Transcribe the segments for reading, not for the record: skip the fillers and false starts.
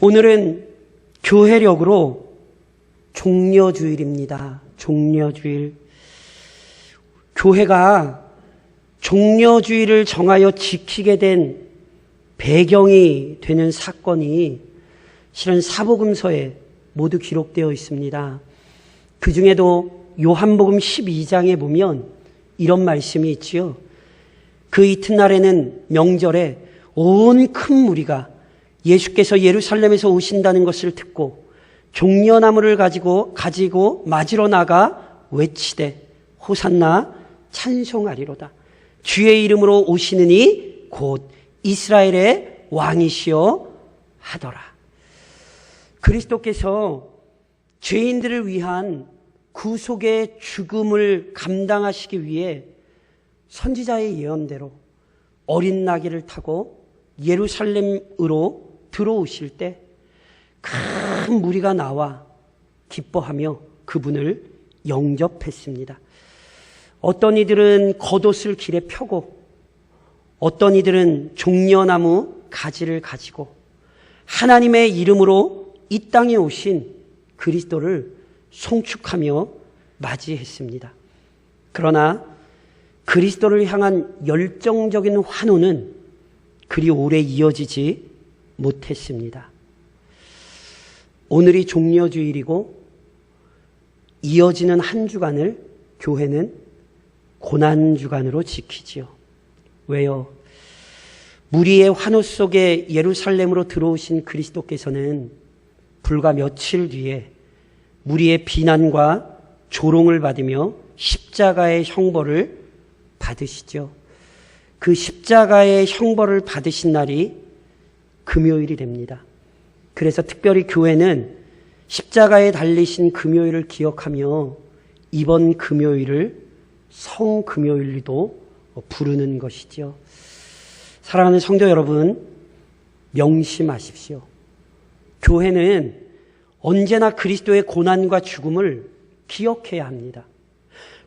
오늘은 교회력으로 종려주일입니다. 종려주일. 교회가 종려주일을 정하여 지키게 된 배경이 되는 사건이 실은 사복음서에 모두 기록되어 있습니다. 그 중에도 요한복음 12장에 보면 이런 말씀이 있지요. 그 이튿날에는 명절에 온 큰 무리가 예수께서 예루살렘에서 오신다는 것을 듣고 종려나무를 가지고 맞으러 나가 외치되 호산나 찬송하리로다. 주의 이름으로 오시는 이 곧 이스라엘의 왕이시여 하더라. 그리스도께서 죄인들을 위한 구속의 죽음을 감당하시기 위해 선지자의 예언대로 어린 나귀를 타고 예루살렘으로 들어오실 때 큰 무리가 나와 기뻐하며 그분을 영접했습니다. 어떤 이들은 겉옷을 길에 펴고 어떤 이들은 종려나무 가지를 가지고 하나님의 이름으로 이 땅에 오신 그리스도를 송축하며 맞이했습니다. 그러나 그리스도를 향한 열정적인 환호는 그리 오래 이어지지 못했습니다. 오늘이 종려주일이고 이어지는 한 주간을 교회는 고난주간으로 지키지요. 왜요? 무리의 환호 속에 예루살렘으로 들어오신 그리스도께서는 불과 며칠 뒤에 무리의 비난과 조롱을 받으며 십자가의 형벌을 받으시죠. 그 십자가의 형벌을 받으신 날이 금요일이 됩니다. 그래서 특별히 교회는 십자가에 달리신 금요일을 기억하며 이번 금요일을 성금요일도 부르는 것이죠. 사랑하는 성도 여러분, 명심하십시오. 교회는 언제나 그리스도의 고난과 죽음을 기억해야 합니다.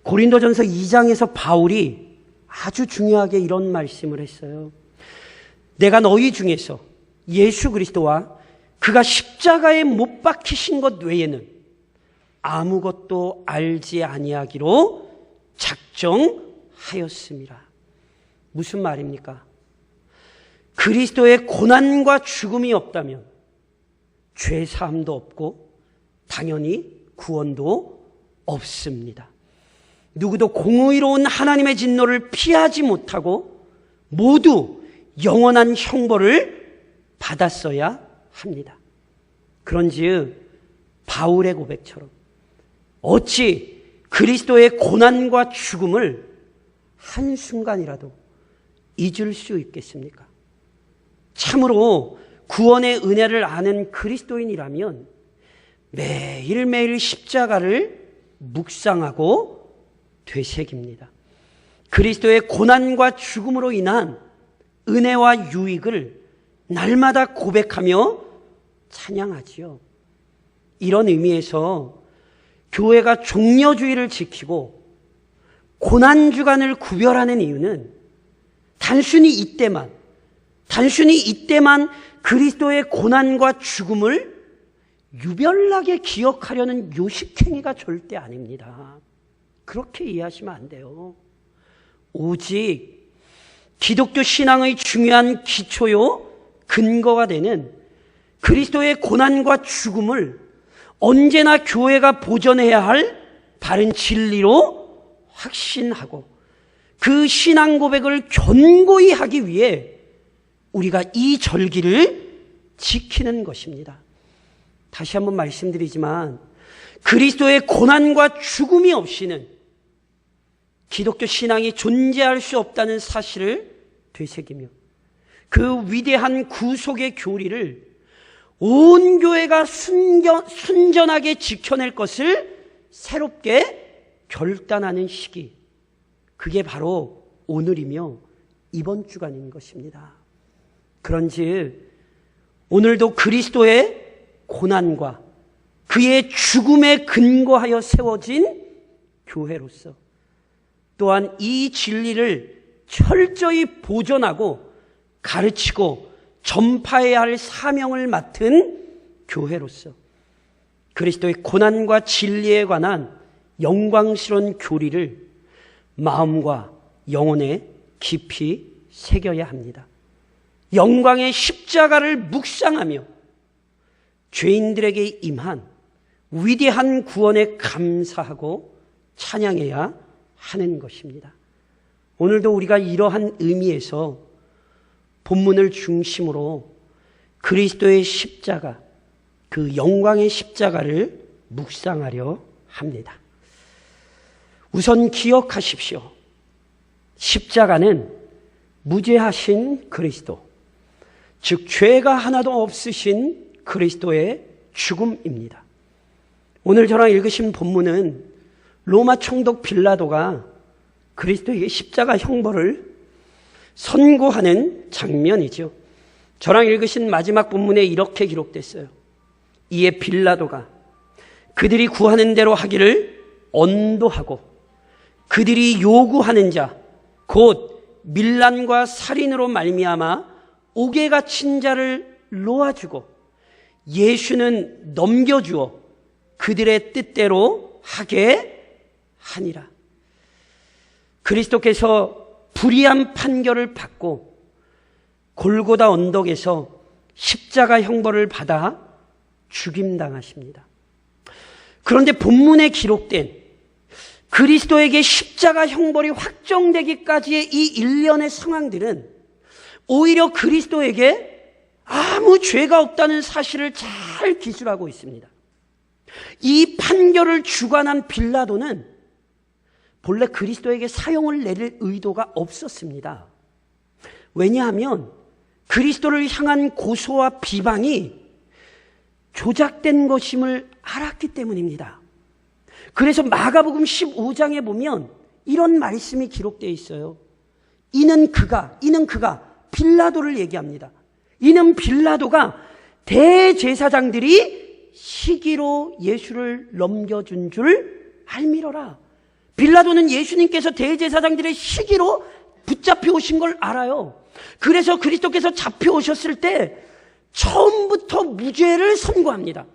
고린도전서 2장에서 바울이 아주 중요하게 이런 말씀을 했어요. 내가 너희 중에서 예수 그리스도와 그가 십자가에 못 박히신 것 외에는 아무것도 알지 아니하기로 작정하였습니다. 무슨 말입니까? 그리스도의 고난과 죽음이 없다면 죄사함도 없고 당연히 구원도 없습니다. 누구도 공의로운 하나님의 진노를 피하지 못하고 모두 영원한 형벌을 받았어야 합니다. 그런즉 바울의 고백처럼 어찌 그리스도의 고난과 죽음을 한순간이라도 잊을 수 있겠습니까? 참으로 구원의 은혜를 아는 그리스도인이라면 매일매일 십자가를 묵상하고 되새깁니다. 그리스도의 고난과 죽음으로 인한 은혜와 유익을 날마다 고백하며 찬양하지요. 이런 의미에서 교회가 종려주일을 지키고 고난주간을 구별하는 이유는 단순히 이때만 그리스도의 고난과 죽음을 유별나게 기억하려는 요식행위가 절대 아닙니다. 그렇게 이해하시면 안 돼요. 오직 기독교 신앙의 중요한 기초요 근거가 되는 그리스도의 고난과 죽음을 언제나 교회가 보존해야 할 바른 진리로 확신하고 그 신앙 고백을 견고히 하기 위해 우리가 이 절기를 지키는 것입니다. 다시 한번 말씀드리지만 그리스도의 고난과 죽음이 없이는 기독교 신앙이 존재할 수 없다는 사실을 되새기며 그 위대한 구속의 교리를 온 교회가 순전하게 지켜낼 것을 새롭게 결단하는 시기, 그게 바로 오늘이며 이번 주간인 것입니다. 그런즉 오늘도 그리스도의 고난과 그의 죽음에 근거하여 세워진 교회로서 또한 이 진리를 철저히 보존하고 가르치고 전파해야 할 사명을 맡은 교회로서 그리스도의 고난과 진리에 관한 영광스러운 교리를 마음과 영혼에 깊이 새겨야 합니다. 영광의 십자가를 묵상하며 죄인들에게 임한 위대한 구원에 감사하고 찬양해야 하는 것입니다. 오늘도 우리가 이러한 의미에서 본문을 중심으로 그리스도의 십자가, 그 영광의 십자가를 묵상하려 합니다. 우선 기억하십시오. 십자가는 무죄하신 그리스도, 즉 죄가 하나도 없으신 그리스도의 죽음입니다. 오늘 저랑 읽으신 본문은 로마 총독 빌라도가 그리스도에게 십자가 형벌을 선고하는 장면이죠. 저랑 읽으신 마지막 본문에 이렇게 기록됐어요. 이에 빌라도가 그들이 구하는 대로 하기를 언도하고 그들이 요구하는 자, 곧 밀란과 살인으로 말미암아 옥에 갇힌 자를 놓아주고 예수는 넘겨주어 그들의 뜻대로 하게 하니라. 그리스도께서 불의한 판결을 받고 골고다 언덕에서 십자가 형벌을 받아 죽임당하십니다. 그런데 본문에 기록된 그리스도에게 십자가 형벌이 확정되기까지의 이 일련의 상황들은 오히려 그리스도에게 아무 죄가 없다는 사실을 잘 기술하고 있습니다. 이 판결을 주관한 빌라도는 본래 그리스도에게 사형을 내릴 의도가 없었습니다. 왜냐하면 그리스도를 향한 고소와 비방이 조작된 것임을 알았기 때문입니다. 그래서 마가복음 15장에 보면 이런 말씀이 기록되어 있어요. 이는 그가 빌라도를 얘기합니다. 이는 빌라도가 대제사장들이 시기로 예수를 넘겨준 줄 알미러라. 빌라도는 예수님께서 대제사장들의 시기로 붙잡혀 오신 걸 알아요. 그래서 그리스도께서 잡혀오셨을 때 처음부터 무죄를 선고합니다.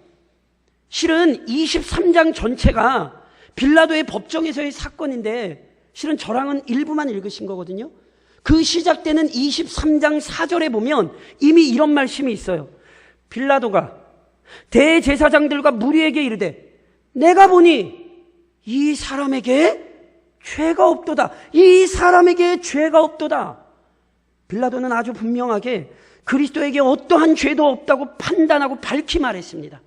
실은 23장 전체가 빌라도의 법정에서의 사건인데 실은 저랑은 일부만 읽으신 거거든요. 그 시작되는 23장 4절에 보면 이미 이런 말씀이 있어요. 빌라도가 대제사장들과 무리에게 이르되 내가 보니 이 사람에게 죄가 없도다. 이 사람에게 죄가 없도다. 빌라도는 아주 분명하게 그리스도에게 어떠한 죄도 없다고 판단하고 밝히 말했습니다.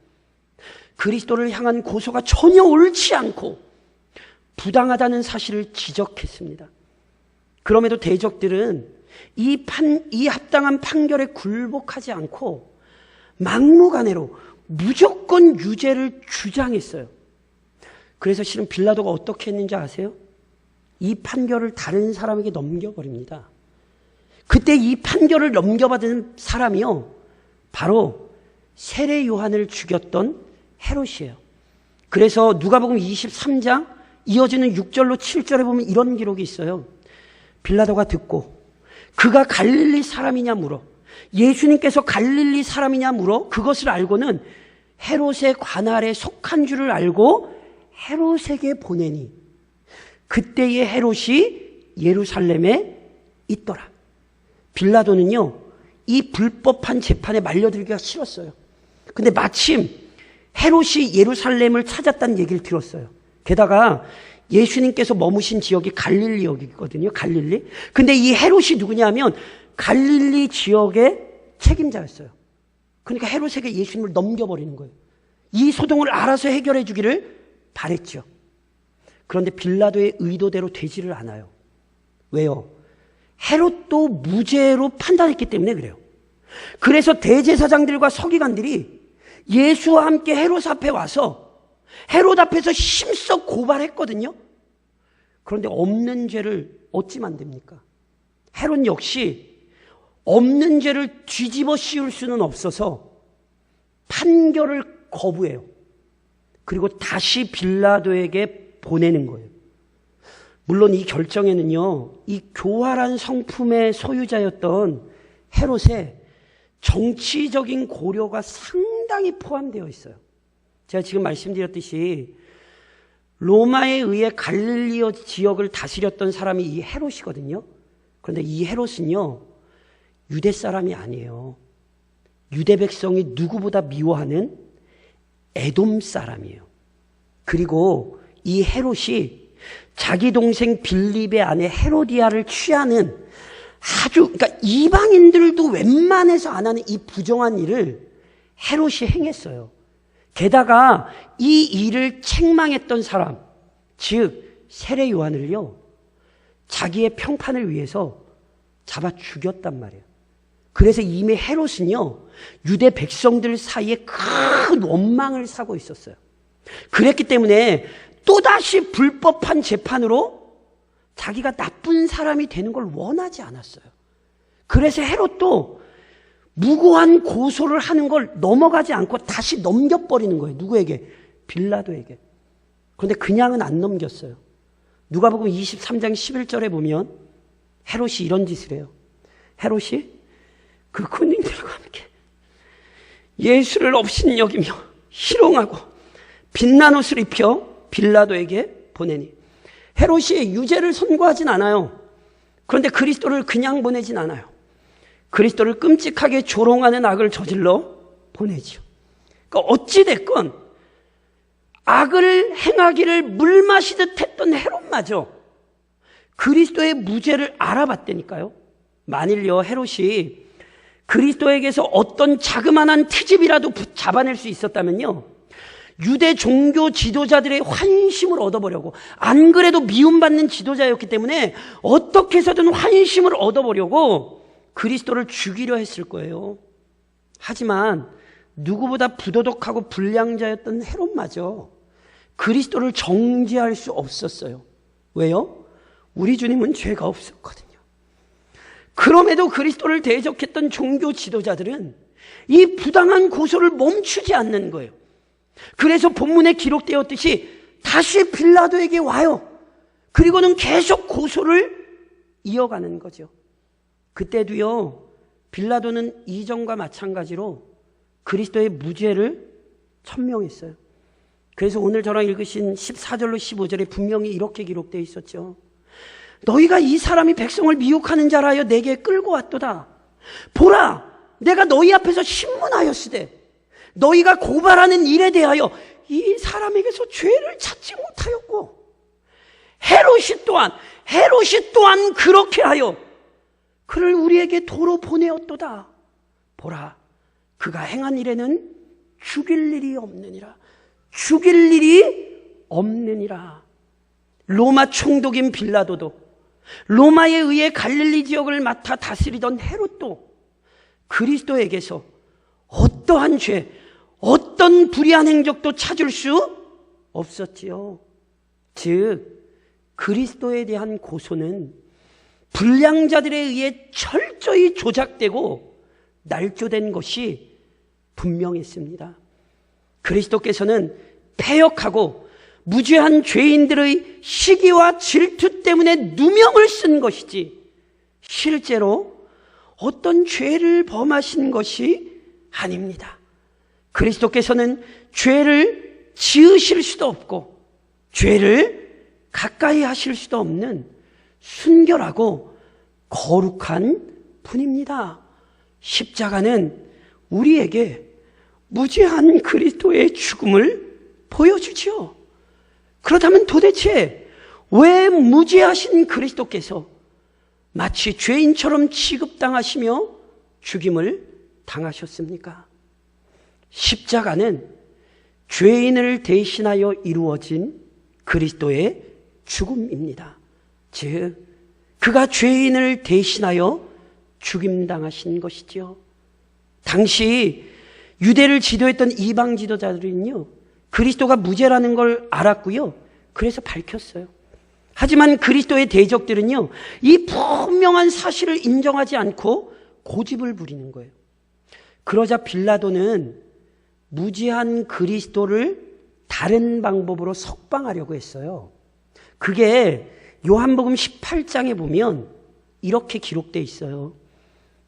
그리스도를 향한 고소가 전혀 옳지 않고 부당하다는 사실을 지적했습니다. 그럼에도 대적들은 이 합당한 판결에 굴복하지 않고 막무가내로 무조건 유죄를 주장했어요. 그래서 실은 빌라도가 어떻게 했는지 아세요? 이 판결을 다른 사람에게 넘겨버립니다. 그때 이 판결을 넘겨받은 사람이요, 바로 세례 요한을 죽였던 헤롯이에요. 그래서 누가복음 23장 이어지는 6절로 7절에 보면 이런 기록이 있어요. 빌라도가 듣고 그가 갈릴리 사람이냐 물어, 예수님께서 갈릴리 사람이냐 물어 그것을 알고는 헤롯의 관할에 속한 줄을 알고 헤롯에게 보내니 그때의 헤롯이 예루살렘에 있더라. 빌라도는요, 이 불법한 재판에 말려들기가 싫었어요. 근데 마침 헤롯이 예루살렘을 찾았다는 얘기를 들었어요. 게다가 예수님께서 머무신 지역이 갈릴리역이거든요. 갈릴리. 근데 이 헤롯이 누구냐면 갈릴리 지역의 책임자였어요. 그러니까 헤롯에게 예수님을 넘겨버리는 거예요. 이 소동을 알아서 해결해 주기를 바랬죠. 그런데 빌라도의 의도대로 되지를 않아요. 왜요? 헤롯도 무죄로 판단했기 때문에 그래요. 그래서 대제사장들과 서기관들이 예수와 함께 헤롯 앞에 와서 헤롯 앞에서 힘써 고발했거든요. 그런데 없는 죄를 어찌만 됩니까? 헤롯 역시 없는 죄를 뒤집어 씌울 수는 없어서 판결을 거부해요. 그리고 다시 빌라도에게 보내는 거예요. 물론 이 결정에는요, 이 교활한 성품의 소유자였던 헤롯의 정치적인 고려가 상당히 포함되어 있어요. 제가 지금 말씀드렸듯이 로마에 의해 갈릴리오 지역을 다스렸던 사람이 이 헤롯이거든요. 그런데 이 헤롯은요, 유대 사람이 아니에요. 유대 백성이 누구보다 미워하는 에돔 사람이에요. 그리고 이 헤롯이 자기 동생 빌립의 아내 헤로디아를 취하는 그러니까 이방인들도 웬만해서 안 하는 이 부정한 일을 헤롯이 행했어요. 게다가 이 일을 책망했던 사람, 즉 세례 요한을요, 자기의 평판을 위해서 잡아 죽였단 말이에요. 그래서 이미 헤롯은요, 유대 백성들 사이에 큰 원망을 사고 있었어요. 그랬기 때문에 또다시 불법한 재판으로 자기가 나쁜 사람이 되는 걸 원하지 않았어요. 그래서 헤롯도 무고한 고소를 하는 걸 넘어가지 않고 다시 넘겨버리는 거예요. 누구에게? 빌라도에게. 그런데 그냥은 안 넘겼어요. 누가복음 23장 11절에 보면 헤롯이 이런 짓을 해요. 헤롯이 그 군인들과 함께 예수를 업신여기며 희롱하고 빛난 옷을 입혀 빌라도에게 보내니, 헤롯이 유죄를 선고하진 않아요. 그런데 그리스도를 그냥 보내진 않아요. 그리스도를 끔찍하게 조롱하는 악을 저질러 보내죠. 그러니까 어찌됐건 악을 행하기를 물 마시듯 했던 헤롯마저 그리스도의 무죄를 알아봤다니까요. 만일요, 헤롯이 그리스도에게서 어떤 자그마한 트집이라도 잡아낼 수 있었다면요, 유대 종교 지도자들의 환심을 얻어보려고, 안 그래도 미움받는 지도자였기 때문에 어떻게 해서든 환심을 얻어보려고 그리스도를 죽이려 했을 거예요. 하지만 누구보다 부도덕하고 불량자였던 헤롯마저 그리스도를 정죄할 수 없었어요. 왜요? 우리 주님은 죄가 없었거든요. 그럼에도 그리스도를 대적했던 종교 지도자들은 이 부당한 고소를 멈추지 않는 거예요. 그래서 본문에 기록되었듯이 다시 빌라도에게 와요. 그리고는 계속 고소를 이어가는 거죠. 그때도요, 빌라도는 이전과 마찬가지로 그리스도의 무죄를 천명했어요. 그래서 오늘 저랑 읽으신 14절로 15절에 분명히 이렇게 기록되어 있었죠. 너희가 이 사람이 백성을 미혹하는 자라 하여 내게 끌고 왔도다. 보라, 내가 너희 앞에서 신문하였으되 너희가 고발하는 일에 대하여 이 사람에게서 죄를 찾지 못하였고, 헤롯이 또한 그렇게 하여 그를 우리에게 도로 보내었도다. 보라, 그가 행한 일에는 죽일 일이 없느니라. 죽일 일이 없느니라. 로마 총독인 빌라도도, 로마에 의해 갈릴리 지역을 맡아 다스리던 헤롯도 그리스도에게서 어떠한 죄, 어떤 불의한 행적도 찾을 수 없었지요. 즉 그리스도에 대한 고소는 불량자들에 의해 철저히 조작되고 날조된 것이 분명했습니다. 그리스도께서는 패역하고 무죄한 죄인들의 시기와 질투 때문에 누명을 쓴 것이지 실제로 어떤 죄를 범하신 것이 아닙니다. 그리스도께서는 죄를 지으실 수도 없고 죄를 가까이 하실 수도 없는 순결하고 거룩한 분입니다. 십자가는 우리에게 무죄한 그리스도의 죽음을 보여주지요. 그렇다면 도대체 왜 무죄하신 그리스도께서 마치 죄인처럼 취급당하시며 죽임을 당하셨습니까? 십자가는 죄인을 대신하여 이루어진 그리스도의 죽음입니다. 즉 그가 죄인을 대신하여 죽임당하신 것이지요. 당시 유대를 지도했던 이방 지도자들은요, 그리스도가 무죄라는 걸 알았고요. 그래서 밝혔어요. 하지만 그리스도의 대적들은요, 이 분명한 사실을 인정하지 않고 고집을 부리는 거예요. 그러자 빌라도는 무죄한 그리스도를 다른 방법으로 석방하려고 했어요. 그게 요한복음 18장에 보면 이렇게 기록되어 있어요.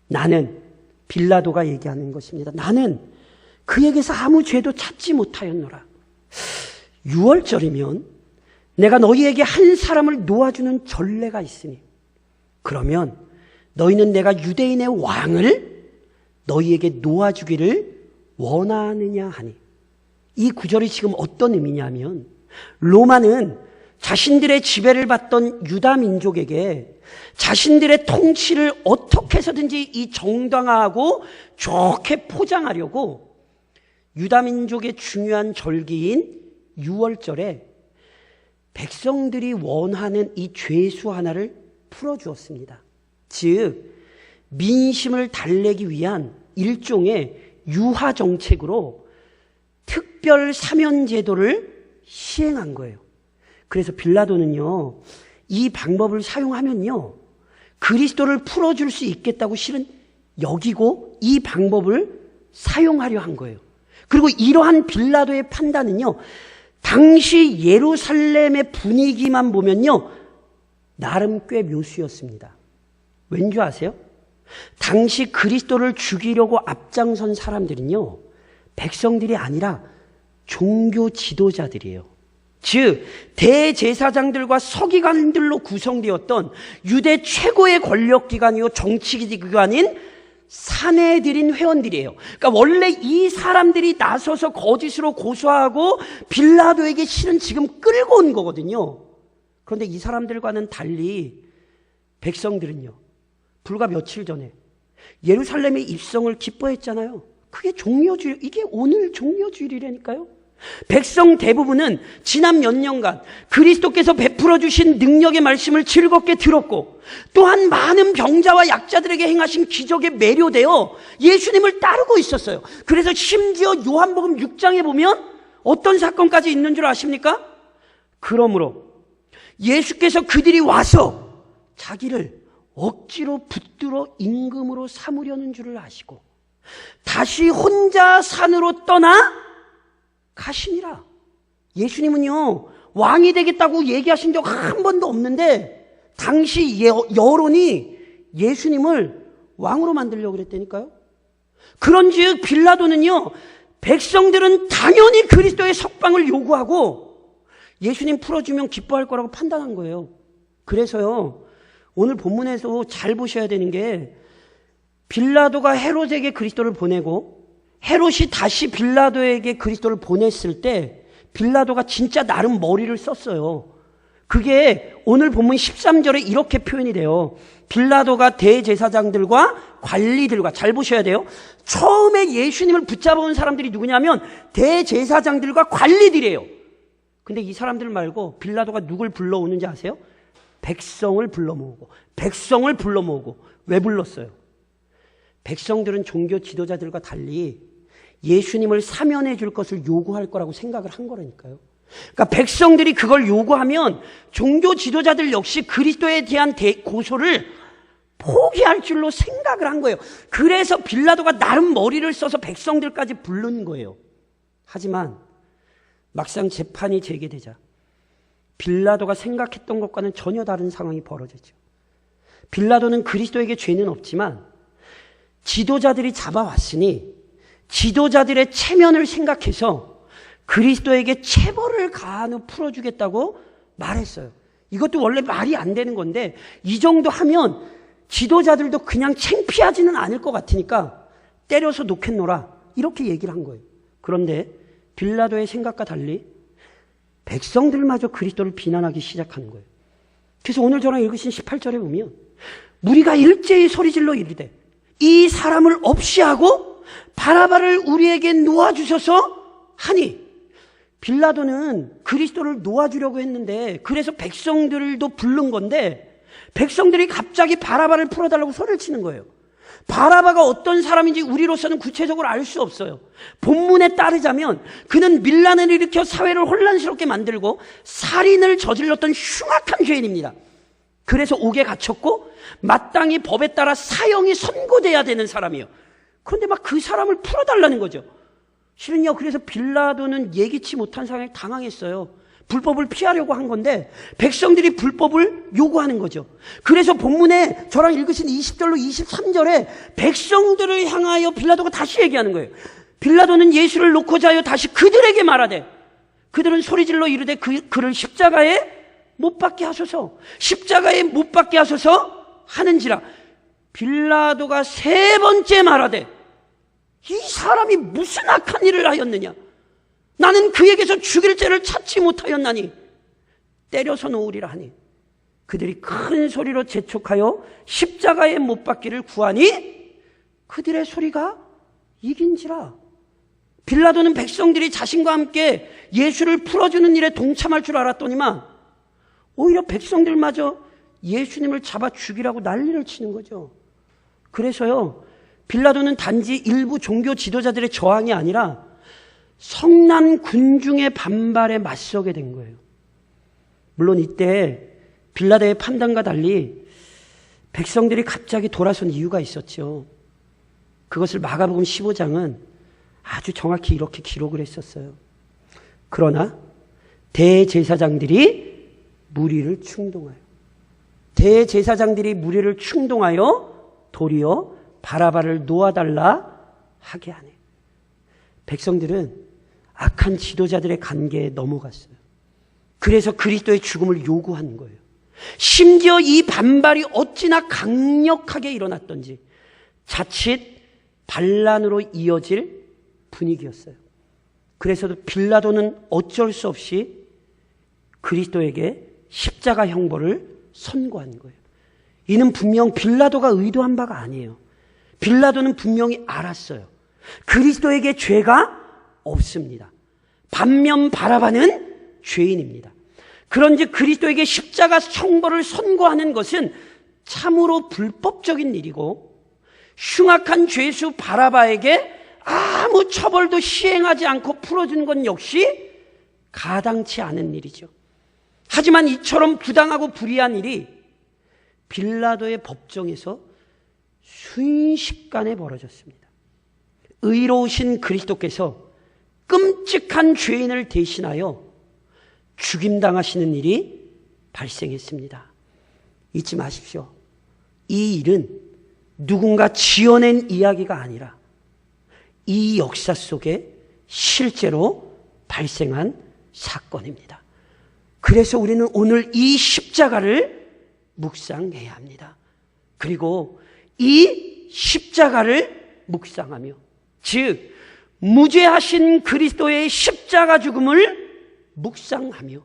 나는 빌라도가 얘기하는 것입니다. 나는 그에게서 아무 죄도 찾지 못하였노라. 6월절이면 내가 너희에게 한 사람을 놓아주는 전례가 있으니 그러면 너희는 내가 유대인의 왕을 너희에게 놓아주기를 원하느냐 하니, 이 구절이 지금 어떤 의미냐면 로마는 자신들의 지배를 받던 유다 민족에게 자신들의 통치를 어떻게 해서든지 이 정당화하고 좋게 포장하려고 유다 민족의 중요한 절기인 6월절에 백성들이 원하는 이 죄수 하나를 풀어주었습니다. 즉 민심을 달래기 위한 일종의 유화 정책으로 특별 사면 제도를 시행한 거예요. 그래서 빌라도는요, 이 방법을 사용하면요 그리스도를 풀어줄 수 있겠다고 실은 여기고 이 방법을 사용하려 한 거예요. 그리고 이러한 빌라도의 판단은요, 당시 예루살렘의 분위기만 보면요 나름 꽤 묘수였습니다. 왠지 아세요? 당시 그리스도를 죽이려고 앞장선 사람들은요 백성들이 아니라 종교 지도자들이에요. 즉 대제사장들과 서기관들로 구성되었던 유대 최고의 권력기관이요 정치기관인 사내들인 회원들이에요. 그러니까 원래 이 사람들이 나서서 거짓으로 고소하고 빌라도에게 실은 지금 끌고 온 거거든요. 그런데 이 사람들과는 달리 백성들은요 불과 며칠 전에 예루살렘의 입성을 기뻐했잖아요. 그게 종려주일, 이게 오늘 종려주일이라니까요. 백성 대부분은 지난 몇 년간 그리스도께서 베풀어 주신 능력의 말씀을 즐겁게 들었고 또한 많은 병자와 약자들에게 행하신 기적에 매료되어 예수님을 따르고 있었어요. 그래서 심지어 요한복음 6장에 보면 어떤 사건까지 있는 줄 아십니까? 그러므로 예수께서 그들이 와서 자기를 억지로 붙들어 임금으로 삼으려는 줄을 아시고 다시 혼자 산으로 떠나 가시니라. 예수님은요 왕이 되겠다고 얘기하신 적 한 번도 없는데 당시 여론이 예수님을 왕으로 만들려고 그랬다니까요. 그런즉 빌라도는요 백성들은 당연히 그리스도의 석방을 요구하고 예수님 풀어주면 기뻐할 거라고 판단한 거예요. 그래서요 오늘 본문에서 잘 보셔야 되는 게 빌라도가 헤롯에게 그리스도를 보내고 헤롯이 다시 빌라도에게 그리스도를 보냈을 때 빌라도가 진짜 나름 머리를 썼어요. 그게 오늘 본문 13절에 이렇게 표현이 돼요. 빌라도가 대제사장들과 관리들과, 잘 보셔야 돼요. 처음에 예수님을 붙잡아온 사람들이 누구냐면 대제사장들과 관리들이에요. 근데 이 사람들 말고 빌라도가 누굴 불러오는지 아세요? 백성을 불러 모으고, 백성을 불러 모으고. 왜 불렀어요? 백성들은 종교 지도자들과 달리 예수님을 사면해 줄 것을 요구할 거라고 생각을 한 거라니까요. 그러니까 백성들이 그걸 요구하면 종교 지도자들 역시 그리스도에 대한 고소를 포기할 줄로 생각을 한 거예요. 그래서 빌라도가 나름 머리를 써서 백성들까지 부른 거예요. 하지만 막상 재판이 재개되자 빌라도가 생각했던 것과는 전혀 다른 상황이 벌어졌죠. 빌라도는 그리스도에게 죄는 없지만 지도자들이 잡아왔으니 지도자들의 체면을 생각해서 그리스도에게 체벌을 가한 후 풀어주겠다고 말했어요. 이것도 원래 말이 안 되는 건데 이 정도 하면 지도자들도 그냥 창피하지는 않을 것 같으니까 때려서 놓겠노라 이렇게 얘기를 한 거예요. 그런데 빌라도의 생각과 달리 백성들마저 그리스도를 비난하기 시작하는 거예요. 그래서 오늘 저랑 읽으신 18절에 보면 무리가 일제히 소리질러 이르되 이 사람을 없이 하고 바라바를 우리에게 놓아주셔서 하니, 빌라도는 그리스도를 놓아주려고 했는데 그래서 백성들도 부른 건데 백성들이 갑자기 바라바를 풀어달라고 소리를 치는 거예요. 바라바가 어떤 사람인지 우리로서는 구체적으로 알 수 없어요. 본문에 따르자면 그는 밀란을 일으켜 사회를 혼란스럽게 만들고 살인을 저질렀던 흉악한 죄인입니다. 그래서 옥에 갇혔고 마땅히 법에 따라 사형이 선고돼야 되는 사람이에요. 그런데 막 그 사람을 풀어달라는 거죠. 실은요, 그래서 빌라도는 예기치 못한 상황에 당황했어요. 불법을 피하려고 한 건데 백성들이 불법을 요구하는 거죠. 그래서 본문에 저랑 읽으신 20절로 23절에 백성들을 향하여 빌라도가 다시 얘기하는 거예요. 빌라도는 예수를 놓고자 하여 다시 그들에게 말하되, 그들은 소리질러 이르되 그를 십자가에 못 박게 하소서, 십자가에 못 박게 하소서 하는지라. 빌라도가 세 번째 말하되, 이 사람이 무슨 악한 일을 하였느냐? 나는 그에게서 죽일 죄를 찾지 못하였나니 때려서 놓으리라 하니 그들이 큰 소리로 재촉하여 십자가에 못 박기를 구하니 그들의 소리가 이긴지라. 빌라도는 백성들이 자신과 함께 예수를 풀어주는 일에 동참할 줄 알았더니만 오히려 백성들마저 예수님을 잡아 죽이라고 난리를 치는 거죠. 그래서요, 빌라도는 단지 일부 종교 지도자들의 저항이 아니라 성난 군중의 반발에 맞서게 된 거예요. 물론 이때 빌라도의 판단과 달리 백성들이 갑자기 돌아선 이유가 있었죠. 그것을 마가복음 15장은 아주 정확히 이렇게 기록을 했었어요. 그러나 대제사장들이 무리를 충동하여 도리어 바라바를 놓아달라 하게 하네. 백성들은 악한 지도자들의 관계에 넘어갔어요. 그래서 그리스도의 죽음을 요구한 거예요. 심지어 이 반발이 어찌나 강력하게 일어났던지 자칫 반란으로 이어질 분위기였어요. 그래서도 빌라도는 어쩔 수 없이 그리스도에게 십자가 형벌을 선고한 거예요. 이는 분명 빌라도가 의도한 바가 아니에요. 빌라도는 분명히 알았어요. 그리스도에게 죄가 없습니다. 반면 바라바는 죄인입니다. 그런즉 그리스도에게 십자가 형벌을 선고하는 것은 참으로 불법적인 일이고 흉악한 죄수 바라바에게 아무 처벌도 시행하지 않고 풀어준 건 역시 가당치 않은 일이죠. 하지만 이처럼 부당하고 불의한 일이 빌라도의 법정에서 순식간에 벌어졌습니다. 의로우신 그리스도께서 끔찍한 죄인을 대신하여 죽임당하시는 일이 발생했습니다. 잊지 마십시오. 이 일은 누군가 지어낸 이야기가 아니라 이 역사 속에 실제로 발생한 사건입니다. 그래서 우리는 오늘 이 십자가를 묵상해야 합니다. 그리고 이 십자가를 묵상하며, 즉 무죄하신 그리스도의 십자가 죽음을 묵상하며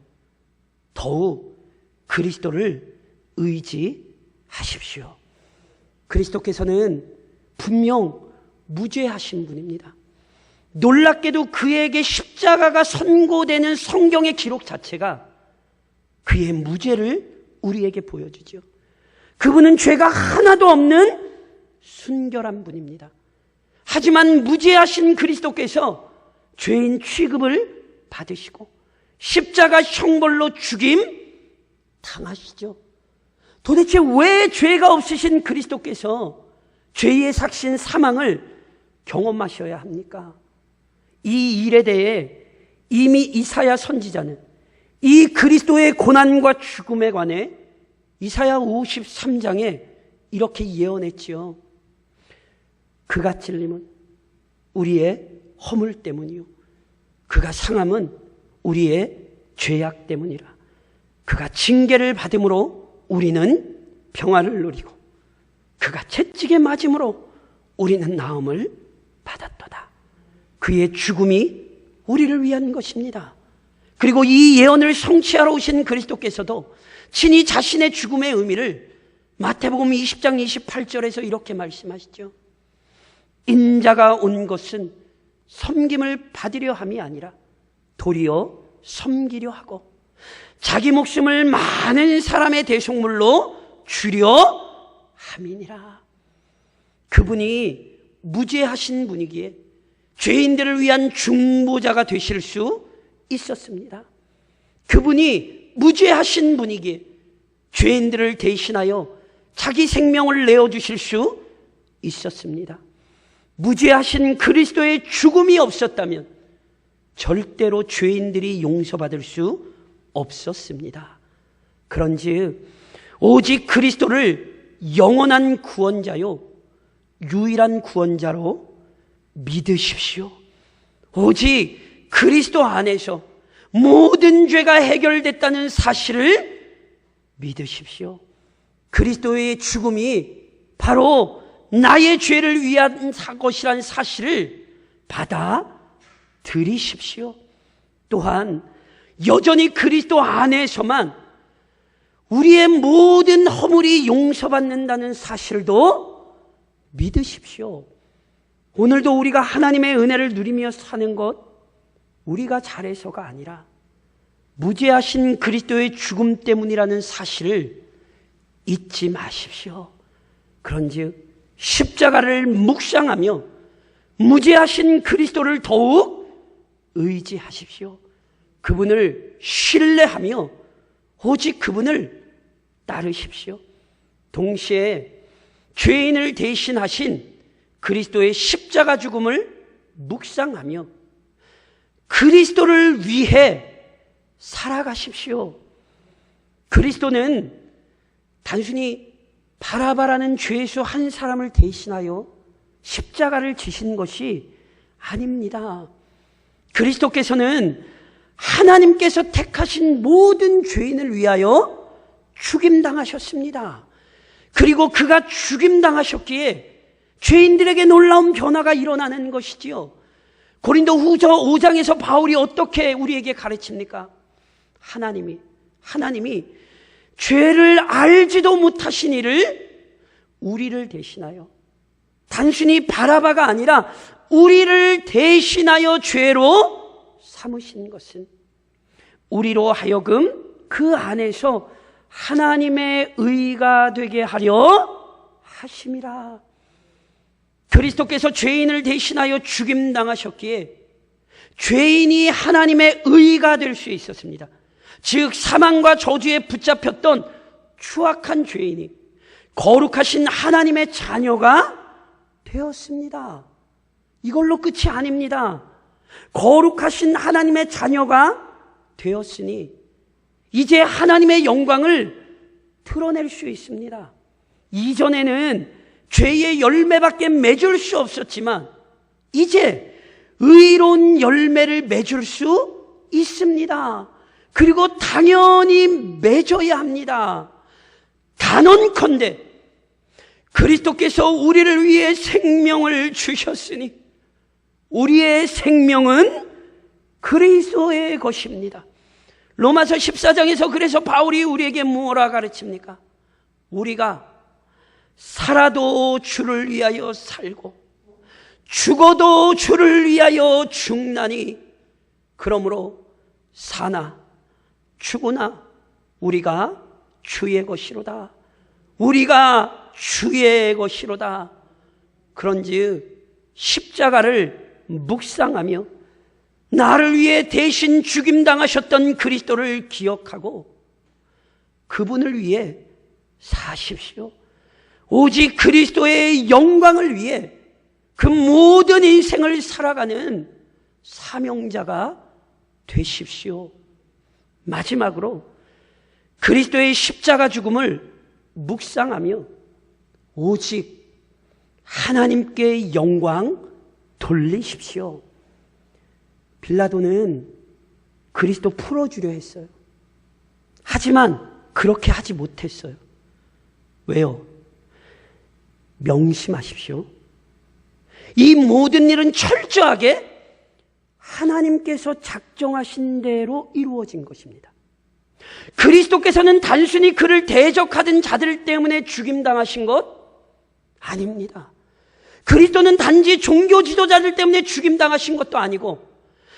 더욱 그리스도를 의지하십시오. 그리스도께서는 분명 무죄하신 분입니다. 놀랍게도 그에게 십자가가 선고되는 성경의 기록 자체가 그의 무죄를 우리에게 보여주죠. 그분은 죄가 하나도 없는 순결한 분입니다. 하지만 무죄하신 그리스도께서 죄인 취급을 받으시고 십자가 형벌로 죽임 당하시죠. 도대체 왜 죄가 없으신 그리스도께서 죄의 삭신 사망을 경험하셔야 합니까? 이 일에 대해 이미 이사야 선지자는 이 그리스도의 고난과 죽음에 관해 이사야 53장에 이렇게 예언했지요. 그가 찔림은 우리의 허물 때문이요, 그가 상함은 우리의 죄악 때문이라. 그가 징계를 받음으로 우리는 평화를 누리고 그가 채찍에 맞음으로 우리는 나음을 받았도다. 그의 죽음이 우리를 위한 것입니다. 그리고 이 예언을 성취하러 오신 그리스도께서도 친히 자신의 죽음의 의미를 마태복음 20장 28절에서 이렇게 말씀하시죠. 인자가 온 것은 섬김을 받으려 함이 아니라 도리어 섬기려 하고 자기 목숨을 많은 사람의 대속물로 주려 함이니라. 그분이 무죄하신 분이기에 죄인들을 위한 중보자가 되실 수 있었습니다. 그분이 무죄하신 분이기에 죄인들을 대신하여 자기 생명을 내어주실 수 있었습니다. 무죄하신 그리스도의 죽음이 없었다면 절대로 죄인들이 용서받을 수 없었습니다. 그런즉 오직 그리스도를 영원한 구원자요 유일한 구원자로 믿으십시오. 오직 그리스도 안에서 모든 죄가 해결됐다는 사실을 믿으십시오. 그리스도의 죽음이 바로 나의 죄를 위한 것이라는 사실을 받아들이십시오. 또한 여전히 그리스도 안에서만 우리의 모든 허물이 용서받는다는 사실도 믿으십시오. 오늘도 우리가 하나님의 은혜를 누리며 사는 것 우리가 잘해서가 아니라 무죄하신 그리스도의 죽음 때문이라는 사실을 잊지 마십시오. 그런즉 십자가를 묵상하며 무죄하신 그리스도를 더욱 의지하십시오. 그분을 신뢰하며 오직 그분을 따르십시오. 동시에 죄인을 대신하신 그리스도의 십자가 죽음을 묵상하며 그리스도를 위해 살아가십시오. 그리스도는 단순히 바라바라는 죄수 한 사람을 대신하여 십자가를 지신 것이 아닙니다. 그리스도께서는 하나님께서 택하신 모든 죄인을 위하여 죽임당하셨습니다. 그리고 그가 죽임당하셨기에 죄인들에게 놀라운 변화가 일어나는 것이지요. 고린도 후서 5장에서 바울이 어떻게 우리에게 가르칩니까? 하나님이 죄를 알지도 못하신 이를 우리를 대신하여 단순히 바라바가 아니라 우리를 대신하여 죄로 삼으신 것은 우리로 하여금 그 안에서 하나님의 의가 되게 하려 하심이라. 그리스도께서 죄인을 대신하여 죽임당하셨기에 죄인이 하나님의 의가 될 수 있었습니다. 즉 사망과 저주에 붙잡혔던 추악한 죄인이 거룩하신 하나님의 자녀가 되었습니다. 이걸로 끝이 아닙니다. 거룩하신 하나님의 자녀가 되었으니 이제 하나님의 영광을 드러낼 수 있습니다. 이전에는 죄의 열매밖에 맺을 수 없었지만 이제 의로운 열매를 맺을 수 있습니다. 그리고 당연히 맺어야 합니다. 단언컨대 그리스도께서 우리를 위해 생명을 주셨으니 우리의 생명은 그리스도의 것입니다. 로마서 14장에서 그래서 바울이 우리에게 뭐라 가르칩니까? 우리가 살아도 주를 위하여 살고 죽어도 주를 위하여 죽나니 그러므로 사나 죽으나 우리가 주의 것이로다. 우리가 주의 것이로다. 그런즉 십자가를 묵상하며 나를 위해 대신 죽임당하셨던 그리스도를 기억하고 그분을 위해 사십시오. 오직 그리스도의 영광을 위해 그 모든 인생을 살아가는 사명자가 되십시오. 마지막으로 그리스도의 십자가 죽음을 묵상하며 오직 하나님께 영광 돌리십시오. 빌라도는 그리스도 풀어주려 했어요. 하지만 그렇게 하지 못했어요. 왜요? 명심하십시오. 이 모든 일은 철저하게 하나님께서 작정하신 대로 이루어진 것입니다. 그리스도께서는 단순히 그를 대적하던 자들 때문에 죽임당하신 것 아닙니다. 그리스도는 단지 종교 지도자들 때문에 죽임당하신 것도 아니고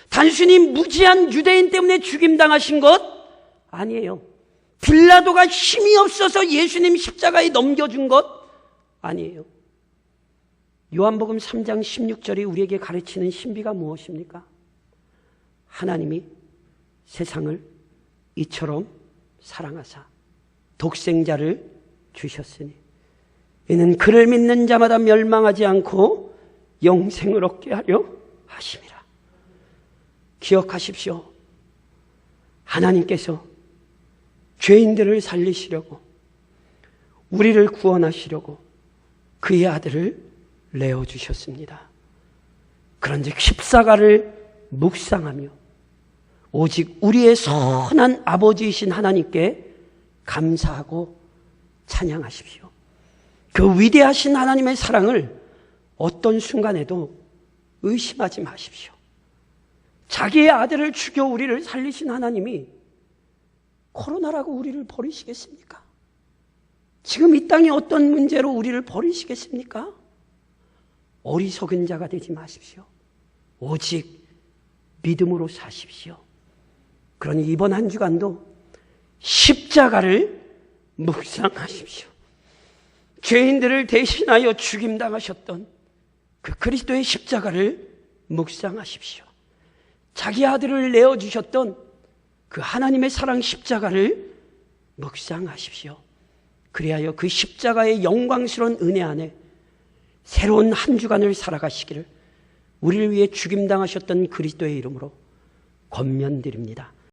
단순히 무지한 유대인 때문에 죽임당하신 것 아니에요. 빌라도가 힘이 없어서 예수님 십자가에 넘겨준 것 아니에요. 요한복음 3장 16절이 우리에게 가르치는 신비가 무엇입니까? 하나님이 세상을 이처럼 사랑하사 독생자를 주셨으니 이는 그를 믿는 자마다 멸망하지 않고 영생을 얻게 하려 하심이라. 기억하십시오. 하나님께서 죄인들을 살리시려고, 우리를 구원하시려고 그의 아들을 내어주셨습니다. 그런데 십자가를 묵상하며 오직 우리의 선한 아버지이신 하나님께 감사하고 찬양하십시오. 그 위대하신 하나님의 사랑을 어떤 순간에도 의심하지 마십시오. 자기의 아들을 죽여 우리를 살리신 하나님이 코로나라고 우리를 버리시겠습니까? 지금 이 땅에 어떤 문제로 우리를 버리시겠습니까? 어리석은 자가 되지 마십시오. 오직 믿음으로 사십시오. 그러니 이번 한 주간도 십자가를 묵상하십시오. 죄인들을 대신하여 죽임당하셨던 그 그리스도의 십자가를 묵상하십시오. 자기 아들을 내어주셨던 그 하나님의 사랑 십자가를 묵상하십시오. 그리하여 그 십자가의 영광스러운 은혜 안에 새로운 한 주간을 살아가시기를 우리를 위해 죽임당하셨던 그리스도의 이름으로 권면드립니다.